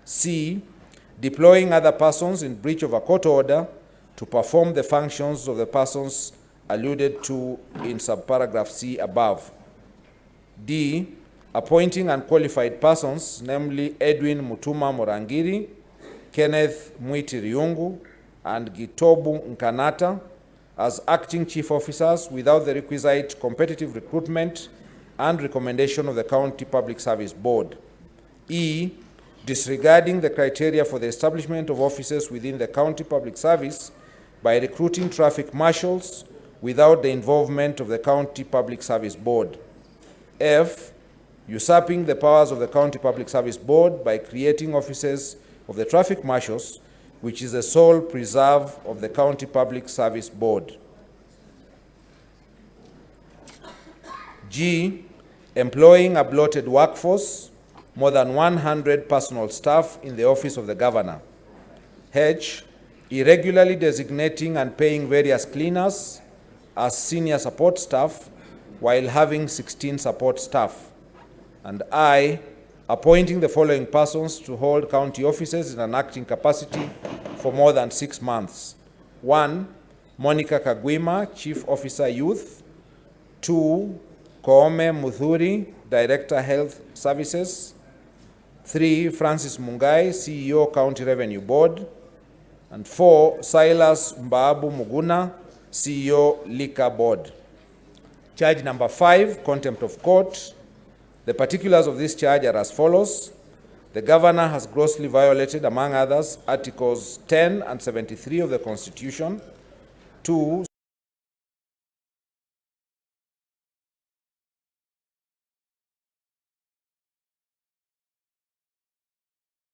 C. Deploying other persons in breach of a court order to perform the functions of the persons alluded to in subparagraph C above. D. Appointing unqualified persons, namely Edwin Mutuma Morangiri, Kenneth Mwiti Riungu, and Gitobu Nkanata, as acting chief officers without the requisite competitive recruitment and recommendation of the County Public Service Board. E. Disregarding the criteria for the establishment of offices within the County Public Service by recruiting traffic marshals without the involvement of the County Public Service Board. F. Usurping the powers of the County Public Service Board by creating offices of the traffic marshals, which is the sole preserve of the County Public Service Board. G. Employing a bloated workforce, more than 100 personal staff in the office of the Governor. H. Irregularly designating and paying various cleaners as senior support staff while having 16 support staff. And I. Appointing the following persons to hold county offices in an acting capacity for more than 6 months. 1. Monica Kagwima, Chief Officer Youth. 2. Koome Muthuri, Director Health Services. 3. Francis Mungai, CEO County Revenue Board. And 4. Silas Mbabu Muguna, CEO Liquor Board. Charge number 5, contempt of court. The particulars of this charge are as follows. The Governor has grossly violated, among others, Articles 10 and 73 of the Constitution. 2.